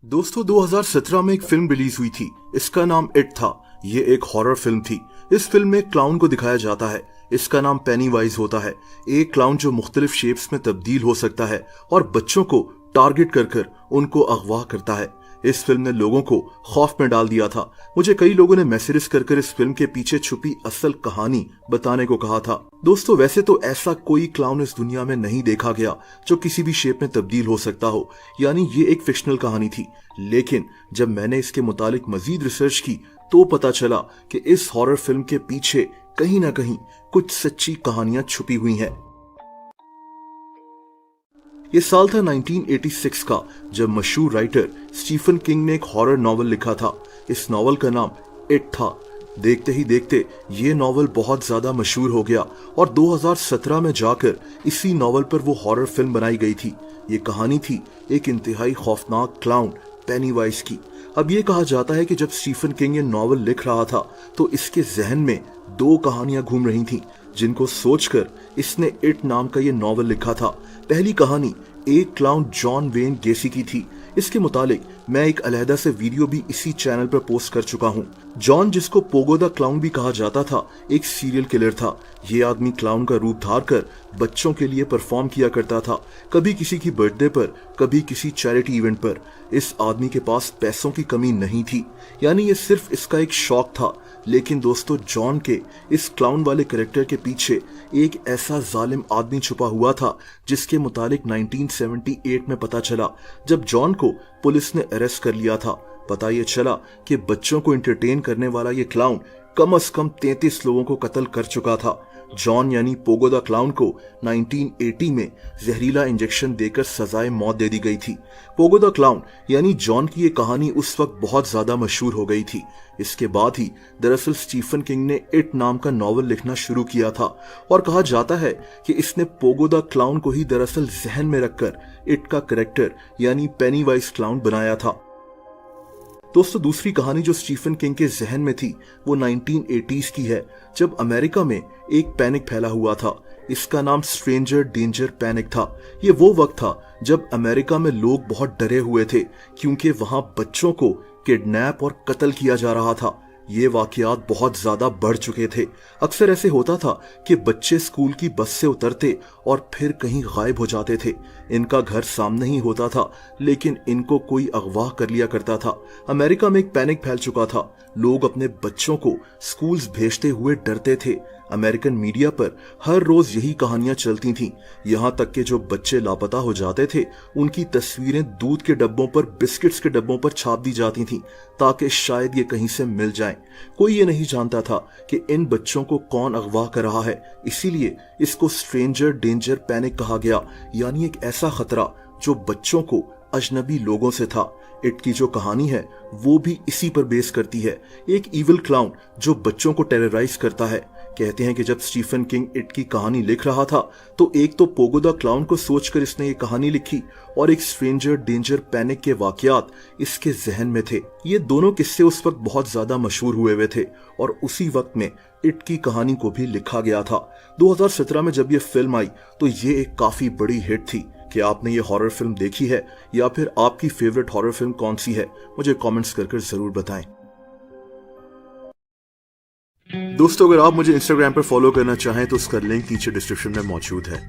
दोस्तों 2017 में एक फिल्म रिलीज हुई थी। इसका नाम इट था। ये एक हॉरर फिल्म थी। इस फिल्म में एक क्लाउन को दिखाया जाता है। इसका नाम पेनीवाइज होता है, एक क्लाउन जो मुख्तलिफ शेप्स में तब्दील हो सकता है और बच्चों को टारगेट कर उनको अगवा करता है। इस फिल्म ने लोगों को खौफ में डाल दिया था। मुझे कई लोगों ने मैसेजेस कर इस फिल्म के पीछे छुपी असल कहानी बताने को कहा था। दोस्तों वैसे तो ऐसा कोई क्लाउन इस दुनिया में नहीं देखा गया जो किसी भी शेप में तब्दील हो सकता हो, यानी ये एक फिक्शनल कहानी थी। लेकिन जब मैंने इसके मुतालिक मजीद रिसर्च की तो पता चला कि इस हॉरर फिल्म के पीछे कहीं ना कहीं कुछ सच्ची कहानियां छुपी हुई हैं। ये साल था 1986 का, जब मशहूर राइटर स्टीफन किंग ने एक हॉरर नॉवल लिखा था। इस नॉवल का नाम इट था। देखते ही देखते ये नॉवल बहुत ज्यादा मशहूर हो गया और 2017 में जाकर इसी नॉवल पर वो हॉरर फिल्म बनाई गई थी। ये कहानी थी एक इंतहाई खौफनाक क्लाउन पेनीवाइज की। अब ये कहा जाता है कि जब स्टीफन किंग ये नॉवल लिख रहा था तो इसके जहन में दो कहानियां घूम रही थीं, जिनको सोचकर इसने इट नाम का ये नॉवल लिखा था। पहली कहानी एक क्लाउन जॉन वेन गेसी की थी। इसके मुतालिक मैं एक अलहदा से वीडियो भी इसी चैनल पर पोस्ट कर चुका हूँ। जॉन, जिसको पोगो द क्लाउन भी कहा जाता था, एक सीरियल किलर था। ये आदमी क्लाउन का रूप धार कर बच्चों के लिए परफॉर्म किया करता था, कभी किसी की बर्थडे पर, कभी किसी चैरिटी इवेंट पर। इस आदमी के पास पैसों की कमी नहीं थी, यानी ये सिर्फ इसका एक शौक था। लेकिन दोस्तों, जॉन के इस क्लाउन वाले कैरेक्टर के पीछे एक ऐसा जालिम आदमी छुपा हुआ था जिसके मुतालिक 1978 में पता चला, जब जॉन को पुलिस ने अरेस्ट कर लिया था। पता ये चला कि बच्चों को एंटरटेन करने वाला ये क्लाउन कम से कम 33 लोगों को कत्ल कर चुका था। जॉन यानी पोगो द क्लाउन को 1980 में जहरीला इंजेक्शन देकर सजाए मौत दे दी गई थी। पोगो द क्लाउन यानी जॉन की ये कहानी उस वक्त बहुत ज्यादा मशहूर हो गई थी। इसके बाद ही दरअसल स्टीफन किंग ने इट नाम का नॉवल लिखना शुरू किया था और कहा जाता है कि इसने पोगो द क्लाउन को ही दरअसल जहन में रखकर इट का कैरेक्टर यानी पेनीवाइज क्लाउन बनाया था। दोस्तों दूसरी कहानी जो स्टीफन किंग के जहन में थी वो 1980s की है, जब अमेरिका में एक पैनिक फैला हुआ था। इसका नाम स्ट्रेंजर डेंजर पैनिक था। ये वो वक्त था जब अमेरिका में लोग बहुत डरे हुए थे क्योंकि वहां बच्चों को किडनैप और कत्ल किया जा रहा था। ये वाकयात बहुत ज्यादा बढ़ चुके थे। अक्सर ऐसे होता था कि बच्चे स्कूल की बस से उतरते और फिर कहीं गायब हो जाते थे। इनका घर सामने ही होता था, लेकिन इनको कोई अगवा कर लिया करता था। अमेरिका में एक पैनिक फैल चुका था। लोग अपने बच्चों को स्कूल्स भेजते हुए डरते थे। अमेरिकन मीडिया पर हर रोज यही कहानियां चलती थीं, यहाँ तक कि जो बच्चे लापता हो जाते थे उनकी तस्वीरें दूध के डब्बों पर, बिस्किट्स के डब्बों पर छाप दी जाती थीं ताकि शायद ये कहीं से मिल जाएं। कोई ये नहीं जानता था कि इन बच्चों को कौन अगवा कर रहा है, इसीलिए इसको स्ट्रेंजर डेंजर पैनिक कहा गया, यानी एक ऐसा खतरा जो बच्चों को अजनबी लोगों से था। इट की जो कहानी है वो भी इसी पर बेस करती है। एक इविल क्लाउन जो बच्चों को टेरराइज करता है। कहते हैं कि जब स्टीफन किंग इट की कहानी लिख रहा था तो एक तो पोगो द क्लाउन को सोचकर इसने ये कहानी लिखी और एक स्ट्रेंजर डेंजर पैनिक के वाकयात इसके जहन में थे। ये दोनों किस्से उस वक्त बहुत ज्यादा मशहूर हुए थे और उसी वक्त में इट की कहानी को भी लिखा गया था। 2017 में जब ये फिल्म आई तो ये एक काफी बड़ी हिट थी। कि आपने ये हॉरर फिल्म देखी है या फिर आपकी फेवरेट हॉरर फिल्म कौन सी है, मुझे कमेंट्स कर जरूर बताएं। दोस्तों अगर आप मुझे इंस्टाग्राम पर फॉलो करना चाहें तो उसका लिंक नीचे डिस्क्रिप्शन में मौजूद है।